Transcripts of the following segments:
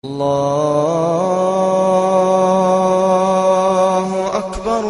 الله أكبر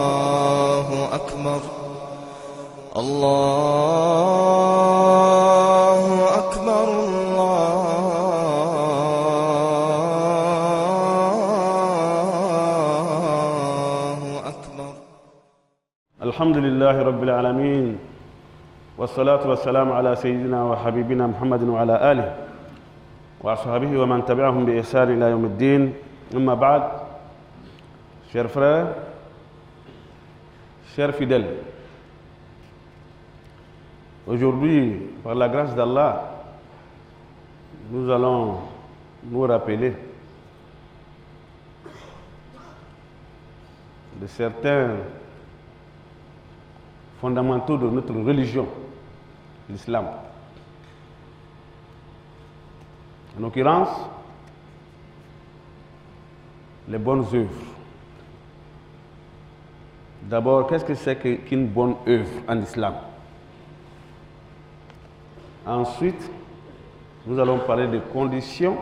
الله أكبر الله أكبر الله أكبر. الحمد لله رب العالمين، والصلاة والسلام على سيدنا وحبيبنا محمد وعلى آله وأصحابه ومن تبعهم بإحسان إلى يوم الدين. أما بعد, chers frères, chers fidèles, aujourd'hui, par la grâce d'Allah, nous allons nous rappeler de certains fondamentaux de notre religion, l'islam. En l'occurrence, les bonnes œuvres. D'abord, qu'est-ce que c'est qu'une bonne œuvre en islam? Ensuite, nous allons parler des conditions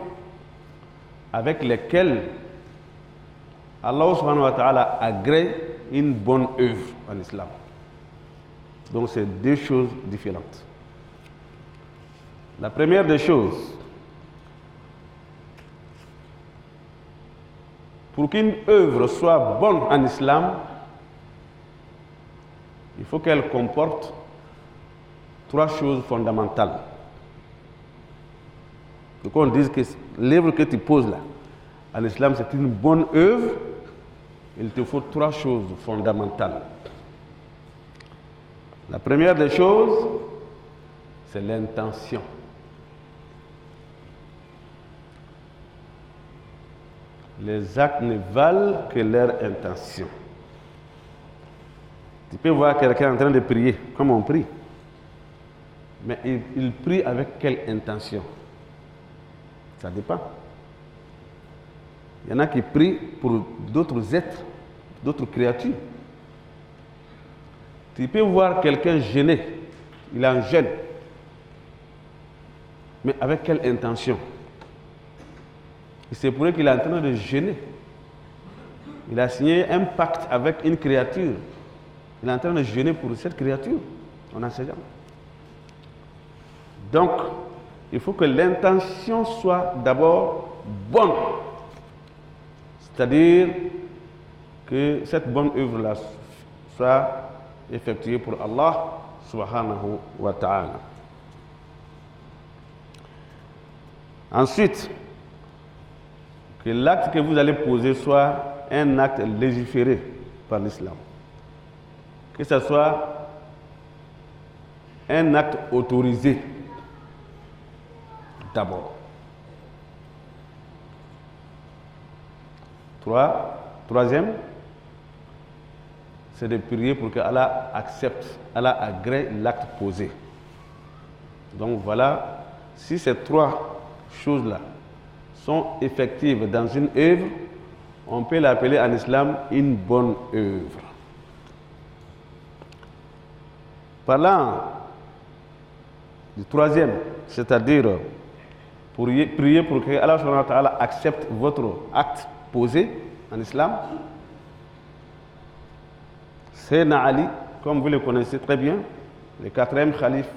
avec lesquelles Allah subhanahu wa ta'ala agrée une bonne œuvre en islam. Donc, c'est deux choses différentes. La première des choses, pour qu'une œuvre soit bonne en islam, il faut qu'elle comporte trois choses fondamentales. Donc, on dit que l'œuvre que tu poses là, en islam, c'est une bonne œuvre, il te faut trois choses fondamentales. La première des choses, c'est l'intention. Les actes ne valent que leur intention. Tu peux voir quelqu'un en train de prier, comme on prie. Mais il prie avec quelle intention? Ça dépend. Il y en a qui prient pour d'autres êtres, d'autres créatures. Tu peux voir quelqu'un gêné, il est en jeûne. Mais avec quelle intention? C'est pour qu'il est en train de jeûner. Il a signé un pacte avec une créature. Il est en train de jeûner pour cette créature. On n'en sait jamais. Donc, il faut que l'intention soit d'abord bonne. C'est-à-dire que cette bonne œuvre-là soit effectuée pour Allah subhanahu wa ta'ala. Ensuite, que l'acte que vous allez poser soit un acte légiféré par l'islam. Que ce soit un acte autorisé d'abord. Troisième, c'est de prier pour que Allah accepte, Allah agrée l'acte posé. Donc voilà, si ces trois choses-là sont effectives dans une œuvre, on peut l'appeler en islam une bonne œuvre. Parlant du troisième, c'est-à-dire pour prier pour que Allah subhanahu wa ta'ala accepte votre acte posé en islam, Sayyidina Ali, comme vous le connaissez très bien, le quatrième calife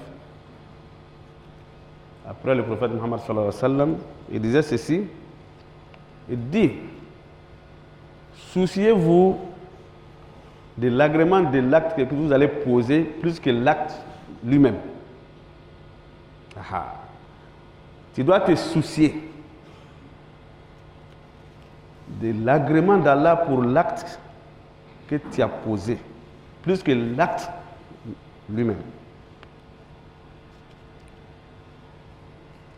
après le prophète Muhammad sallallahu alayhi wa sallam, il disait ceci, il dit, souciez-vous de l'agrément de l'acte que vous allez poser plus que l'acte lui-même. Tu dois te soucier de l'agrément d'Allah pour l'acte que tu as posé, plus que l'acte lui-même.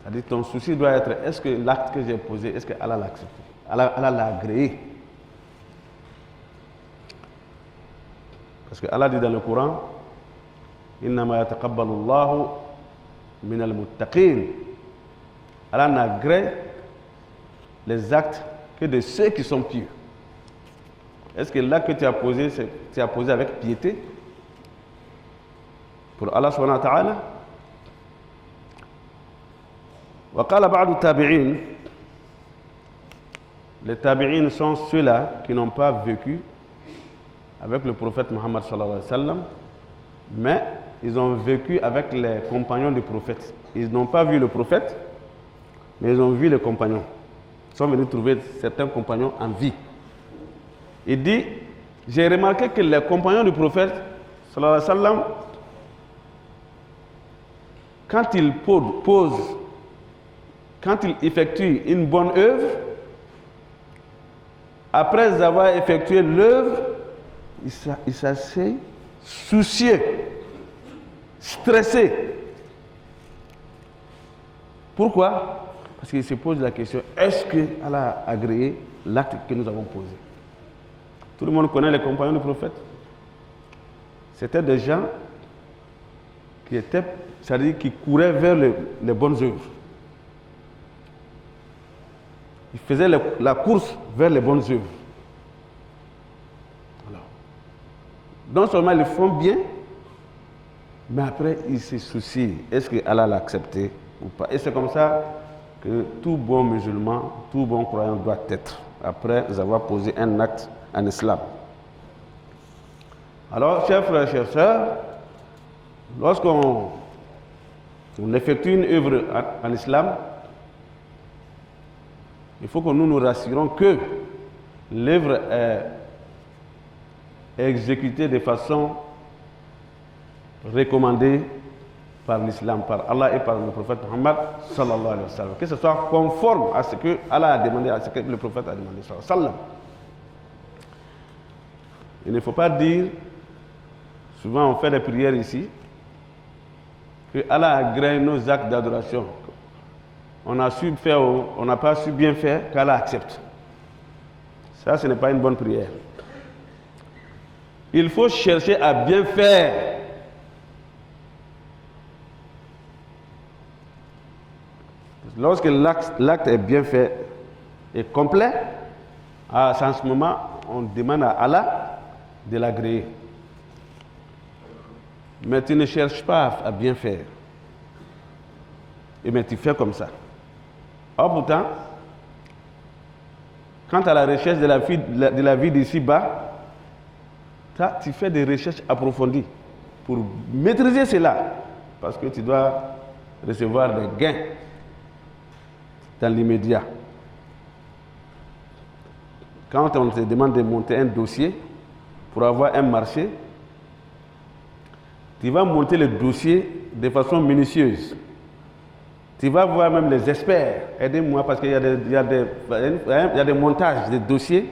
C'est-à-dire ton souci doit être, est-ce que l'acte que j'ai posé, est-ce que Allah l'a accepté? Allah l'a agréé. Parce que Allah dit dans le Coran, Innama yataqabbalu Allahu min al-muttaqin. Allah n'agrée les actes que de ceux qui sont pieux. Est-ce que l'acte que tu as posé avec piété? pour Allah subhanahu wa ta'ala. وقال بعض التابعين, les tabi'in sont ceux-là qui n'ont pas vécu avec le prophète Muhammad sallallahu alayhi wa sallam, mais ils ont vécu avec les compagnons du prophète. Ils n'ont pas vu le prophète, mais ils ont vu les compagnons. Ils sont venus trouver certains compagnons en vie. Il dit, j'ai remarqué que les compagnons du prophète sallallahu alayhi wa sallam, quand ils posent, quand ils effectuent une bonne œuvre, après avoir effectué l'œuvre, ils s'asseyent soucieux, stressés. Pourquoi? Parce qu'ils se posent la question, est-ce que Allah a agréé l'acte que nous avons posé? Tout le monde connaît les compagnons du prophète. C'était des gens qui étaient, c'est-à-dire qui couraient vers les bonnes œuvres. Ils faisaient la course vers les bonnes œuvres. Alors, non seulement ils le font bien, mais après ils se soucient, est-ce que Allah l'a accepté ou pas? Et c'est comme ça que tout bon musulman, tout bon croyant doit être, après avoir posé un acte en islam. Alors, chers frères et chères sœurs, lorsqu'on effectue une œuvre en islam, il faut que nous nous rassurons que l'œuvre est exécutée de façon recommandée par l'islam, par Allah et par le prophète Muhammad sallallahu alayhi wa sallam. Que ce soit conforme à ce que Allah a demandé, à ce que le prophète a demandé sallallahu alayhi wa sallam. Il ne faut pas dire, souvent on fait des prières ici, que Allah agrée nos actes d'adoration. On a su faire, on n'a pas su bien faire, qu'Allah accepte. Ça, ce n'est pas une bonne prière. Il faut chercher à bien faire. Lorsque l'acte est bien fait et complet, à ce moment, on demande à Allah de l'agréer. Mais tu ne cherches pas à bien faire. Mais tu fais comme ça. Or pourtant, quant à la recherche de la vie d'ici-bas, tu fais des recherches approfondies pour maîtriser cela, parce que tu dois recevoir des gains dans l'immédiat. Quand on te demande de monter un dossier pour avoir un marché, tu vas monter le dossier de façon minutieuse. Tu vas voir même les experts, aidez-moi parce qu'il y a des montages de dossiers.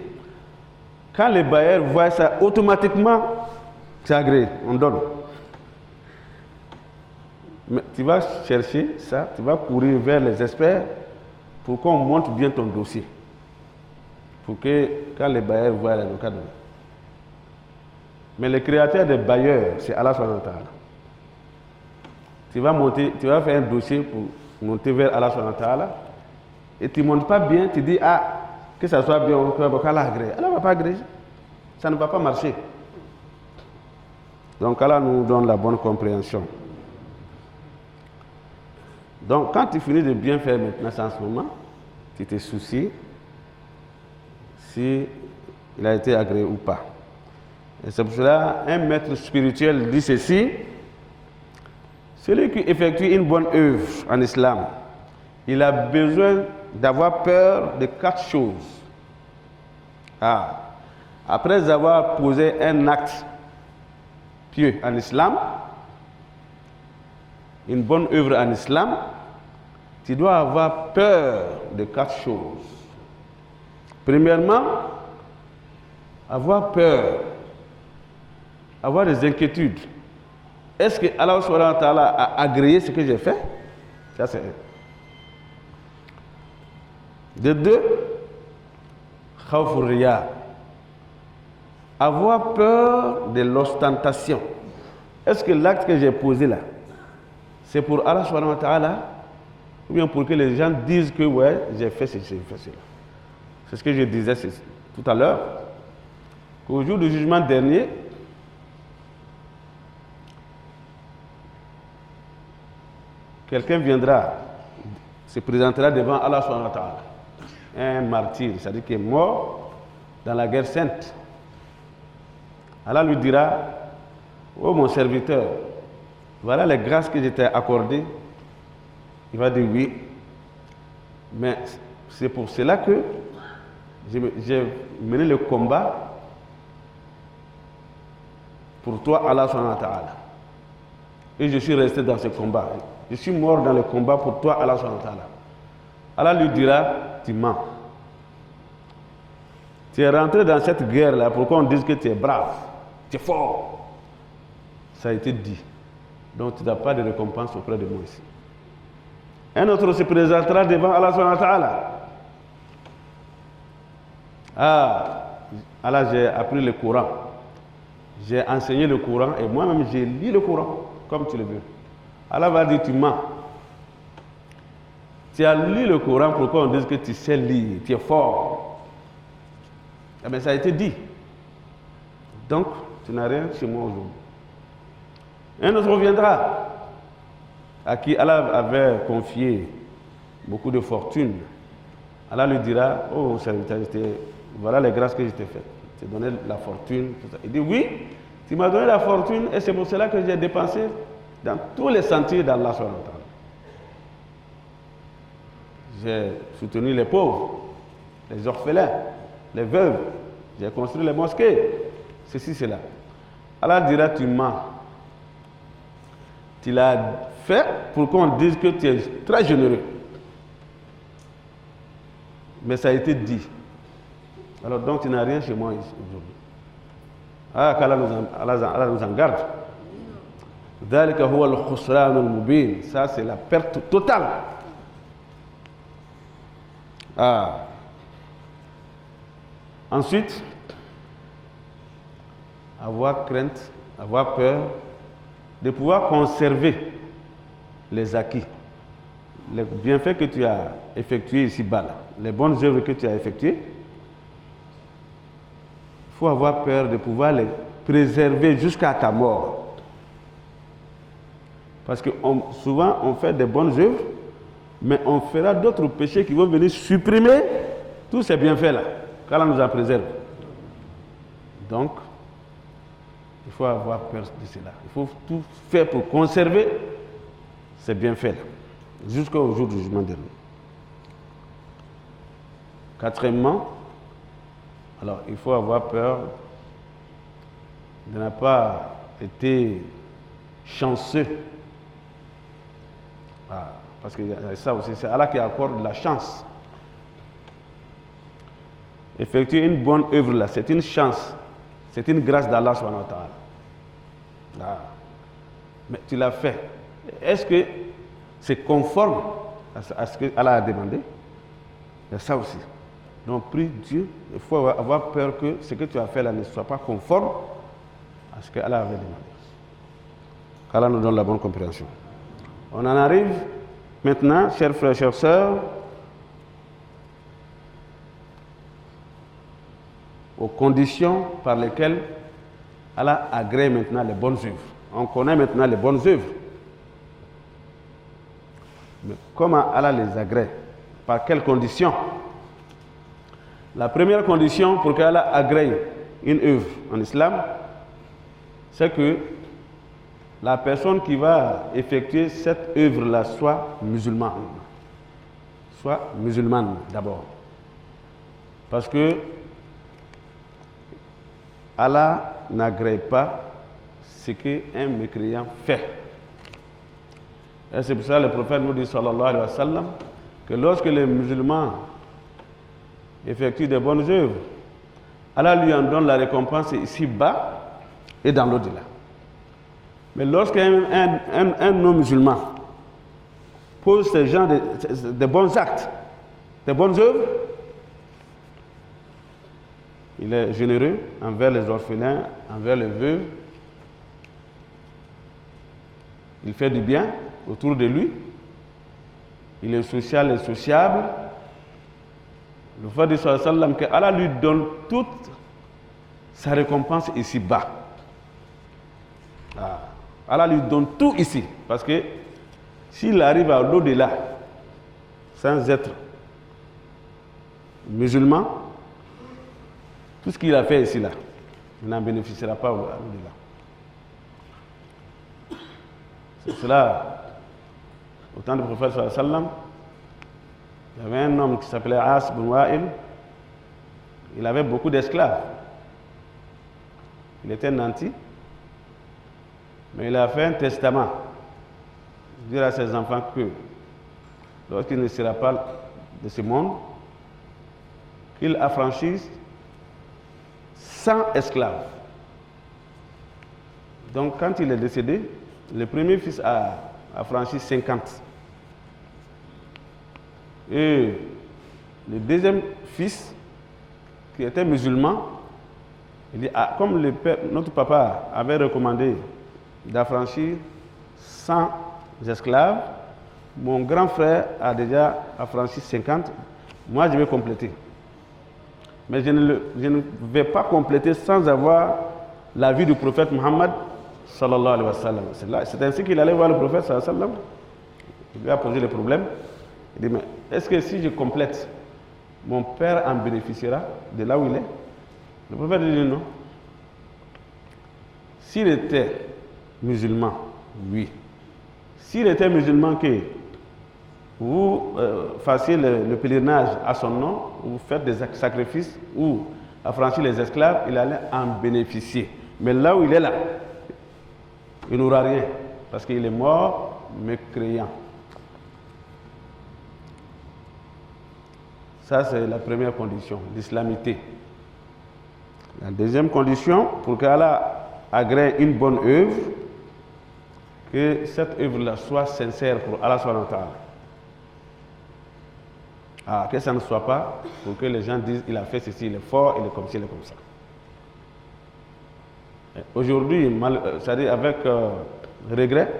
Quand les bailleurs voient ça, automatiquement, c'est agréé, on donne. Mais tu vas chercher ça, tu vas courir vers les experts pour qu'on monte bien ton dossier. Pour que quand les bailleurs voient les locaux, mais le créateur des bailleurs, c'est Allah subhanahu wa ta'ala. Tu vas faire un dossier pour monter vers Allah subhanahu wa ta'ala, et tu ne montes pas bien, tu dis, que ça soit bien, Allah agrée. Allah ne va pas agréer. Ça ne va pas marcher. Donc Allah nous donne la bonne compréhension. Donc quand tu finis de bien faire maintenant en ce moment, tu te soucies si il a été agréé ou pas. Et c'est pour cela, un maître spirituel dit ceci: celui qui effectue une bonne œuvre en islam, il a besoin d'avoir peur de 4 choses. Après avoir posé un acte pieux en islam, une bonne œuvre en islam, tu dois avoir peur de 4 choses. Premièrement, avoir peur, avoir des inquiétudes. Est-ce que Allah subhanahu wa ta'ala a agréé ce que j'ai fait? Ça c'est un. De 2, khawfur riya. Avoir peur de l'ostentation. Est-ce que l'acte que j'ai posé là, c'est pour Allah subhanahu wa ta'ala, ou bien pour que les gens disent que ouais, j'ai fait ceci, j'ai fait cela. C'est ce que je disais tout à l'heure, qu'au jour du jugement dernier, quelqu'un viendra, se présentera devant Allah subhanahu wa ta'ala, un martyr, c'est-à-dire qui est mort dans la guerre sainte. Allah lui dira, oh mon serviteur, voilà les grâces que je t'ai accordées. Il va dire oui, mais c'est pour cela que j'ai mené le combat pour toi, Allah subhanahu wa ta'ala. Et je suis resté dans ce combat. Je suis mort dans le combat pour toi, Allah subhanahu wa ta'ala. Allah lui dira, tu mens. Tu es rentré dans cette guerre-là, pourquoi on dit que tu es brave, tu es fort. Ça a été dit. Donc tu n'as pas de récompense auprès de moi ici. Un autre se présentera devant Allah subhanahu wa ta'ala. Ah, Allah, j'ai appris le Coran. J'ai enseigné le Coran et moi-même j'ai lu le Coran, comme tu le veux. Allah va dire, tu mens. Tu as lu le Coran, pourquoi on dit que tu sais lire, tu es fort. Eh bien, ça a été dit. Donc, tu n'as rien chez moi aujourd'hui. Un autre viendra, à qui Allah avait confié beaucoup de fortune. Allah lui dira, oh serviteur, voilà les grâces que je t'ai faites. Je t'ai donné la fortune, tout ça. Il dit, oui, tu m'as donné la fortune et c'est pour cela que j'ai dépensé dans tous les sentiers d'Allah subhanahu wa ta'ala. J'ai soutenu les pauvres, les orphelins, les veuves. J'ai construit les mosquées. Ceci, cela. Allah dira, tu mens. Tu l'as fait pour qu'on dise que tu es très généreux. Mais ça a été dit. Alors donc tu n'as rien chez moi ici aujourd'hui. Ah, qu'Allah nous en garde. Ça c'est la perte totale. Ah. Ensuite, avoir crainte, avoir peur de pouvoir conserver les acquis, les bienfaits que tu as effectués ici-bas, les bonnes œuvres que tu as effectuées. Il faut avoir peur de pouvoir les préserver jusqu'à ta mort. Parce que souvent on fait des bonnes œuvres, mais on fera d'autres péchés qui vont venir supprimer tous ces bienfaits-là, qu'Allah nous en préserve. Donc, il faut avoir peur de cela. Il faut tout faire pour conserver ces bienfaits-là, jusqu'au jour du jugement dernier. Quatrièmement, alors il faut avoir peur de n'avoir pas été chanceux. Ah, parce que ça aussi, c'est Allah qui accorde la chance. Effectuer une bonne œuvre là, c'est une chance. C'est une grâce d'Allah subhanahu wa ta'ala. Ah. Mais tu l'as fait. Est-ce que c'est conforme à ce que Allah a demandé? Il y a ça aussi. Donc prie Dieu, il faut avoir peur que ce que tu as fait là ne soit pas conforme à ce que Allah avait demandé. Qu'Allah nous donne la bonne compréhension. On en arrive maintenant, chers frères, chères sœurs, aux conditions par lesquelles Allah agrée maintenant les bonnes œuvres. On connaît maintenant les bonnes œuvres. Mais comment Allah les agrée? Par quelles conditions? La première condition pour qu'Allah agrée une œuvre en islam, c'est que la personne qui va effectuer cette œuvre-là soit musulmane. Soit musulmane d'abord. Parce que Allah n'agrée pas ce qu'un mécréant fait. Et c'est pour ça que le prophète nous dit, sallallahu alayhi wa sallam, que lorsque les musulmans effectuent des bonnes œuvres, Allah lui en donne la récompense ici-bas et dans l'au-delà. Mais lorsqu'un non-musulman pose ces gens de bons actes, de bonnes œuvres, il est généreux envers les orphelins, envers les veuves. Il fait du bien autour de lui. Il est social et sociable. Le prophète dit sallallahu alayhi wa sallam que Allah lui donne toute sa récompense ici-bas. Allah lui donne tout ici. Parce que S'il arrive à l'au-delà, sans être musulman, tout ce qu'il a fait ici, là, il n'en bénéficiera pas à l'au-delà. C'est cela, au temps du prophète sallallahu alayhi wa sallam, il y avait un homme qui s'appelait As bin Wa'il. Il avait beaucoup d'esclaves. Il était nanti, mais il a fait un testament. Dire à ses enfants que lorsqu'il ne sera pas de ce monde, qu'il affranchisse 100 esclaves. Donc quand il est décédé, le premier fils a affranchi 50. Et le deuxième fils, qui était musulman, il dit, ah, comme notre papa avait recommandé d'affranchir 100 esclaves, mon grand frère a déjà affranchi 50, moi je vais compléter. Mais je ne vais pas compléter sans avoir l'avis du prophète Muhammad sallallahu alayhi wa sallam. C'est ainsi qu'il allait voir le prophète sallallahu alayhi wa sallam. Il lui a posé le problème. Il dit, mais est-ce que si je complète, mon père en bénéficiera de là où il est? Le prophète dit non. S'il était musulman, oui. S'il était musulman, que vous fassiez le pèlerinage à son nom, vous faites des sacrifices ou affranchir les esclaves, il allait en bénéficier. Mais là où il est là, il n'aura rien, parce qu'il est mort mécréant. Ça, c'est la première condition, l'islamité. La deuxième condition, pour qu'Allah agrée une bonne œuvre, que cette œuvre-là soit sincère pour Allah subhanahu wa ta'ala. Ah, que ça ne soit pas pour que les gens disent il a fait ceci, il est fort, il est comme ci, il est comme ça. Aujourd'hui, c'est-à-dire avec regret,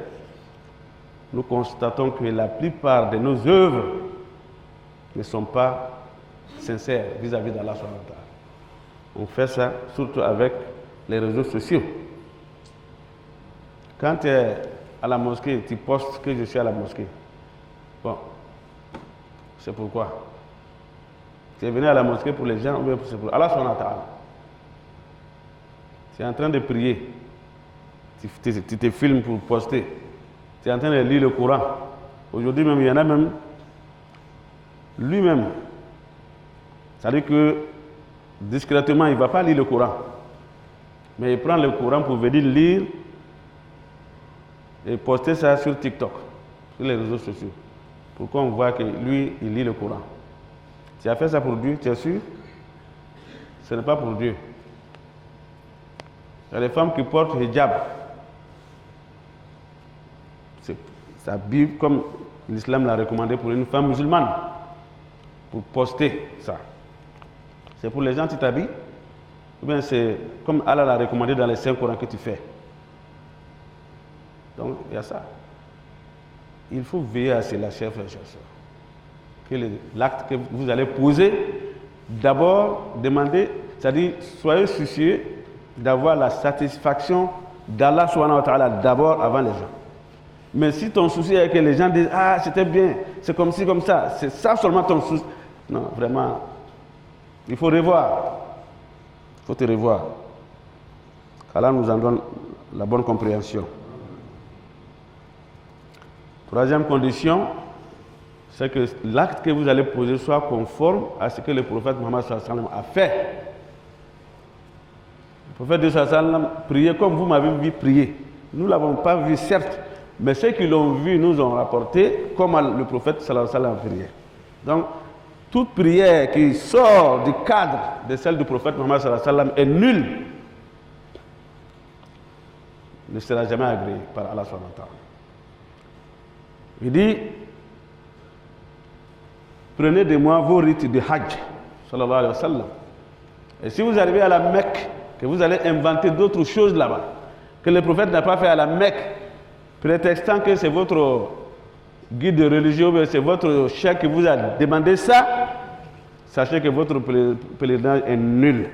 nous constatons que la plupart de nos œuvres ne sont pas sincères vis-à-vis d'Allah subhanahu wa ta'ala. On fait ça surtout avec les réseaux sociaux. Quand tu es à la mosquée, tu postes que je suis à la mosquée. Bon, c'est pourquoi. Tu es venu à la mosquée pour les gens ou bien c'est pour Allah subhanahu wa ta'ala. Tu es en train de prier. Tu te filmes pour poster. Tu es en train de lire le Coran. Aujourd'hui même, il y en a même lui-même. C'est-à-dire que discrètement, il ne va pas lire le Coran. Mais il prend le Coran pour venir lire et poster ça sur TikTok, sur les réseaux sociaux. Pour qu'on voit que lui, il lit le Coran. Tu as fait ça pour Dieu, tu es sûr? Ce n'est pas pour Dieu. Il y a les femmes qui portent hijab. Ça Bible comme l'islam l'a recommandé pour une femme musulmane. Pour poster ça. C'est pour les gens qui t'habillent, ou bien c'est comme Allah l'a recommandé dans les 5 Corans que tu fais. Donc il y a ça. Il faut veiller à cela, chers frères et chers sœurs. Que l'acte que vous allez poser, d'abord demandez, c'est-à-dire soyez soucieux d'avoir la satisfaction d'Allah subhanahu wa ta'ala d'abord avant les gens. Mais si ton souci est que les gens disent ah c'était bien, c'est comme ci, comme ça, c'est ça seulement ton souci. Non, vraiment, il faut revoir. Il faut te revoir. qu'Allah nous en donne la bonne compréhension. Troisième condition, c'est que l'acte que vous allez poser soit conforme à ce que le prophète Mohammed sallallahu alayhi wa sallam a fait. Le prophète sallallahu alayhi wa sallam priait comme vous m'avez vu prier. Nous ne l'avons pas vu, certes, mais ceux qui l'ont vu nous ont rapporté comment le prophète sallallahu alayhi wa sallam priait. Donc, toute prière qui sort du cadre de celle du prophète Mohammed sallallahu alayhi wa sallam est nulle, ne sera jamais agréée par Allah subhanahu wa ta'ala. Il dit, prenez de moi vos rites de Hajj, sallallahu alayhi wa sallam. Et si vous arrivez à la Mecque, que vous allez inventer d'autres choses là-bas, que le prophète n'a pas fait à la Mecque, prétextant que c'est votre guide religieux, c'est votre cheikh qui vous a demandé ça, sachez que votre pèlerinage est nul.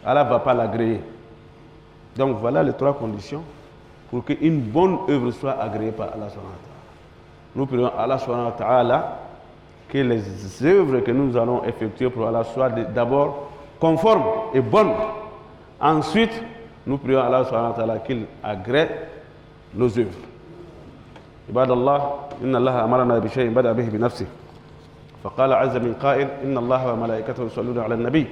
Allah ne va pas l'agréer. Donc voilà les trois conditions pour qu'une bonne œuvre soit agréée par Allah subhanahu wa ta'ala. Nous prions Allah subhanahu wa ta'ala que les œuvres que nous allons effectuer pour Allah soient d'abord conformes et bonnes. Ensuite, nous prions Allah subhanahu wa ta'ala qu'il agrée nos œuvres. عباد الله إن الله أمرنا بشيء بدأ به بنفسه فقال عز من قائل إن الله وملائكته يصلون على النبي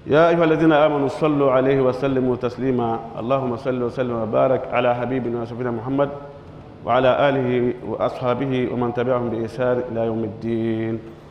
يا أيها الذين آمنوا صلوا عليه وسلموا تسليما اللهم صل وسلم وبارك على حبيبنا وسيدنا محمد وعلى آله وأصحابه ومن تبعهم بإحسان إلى يوم الدين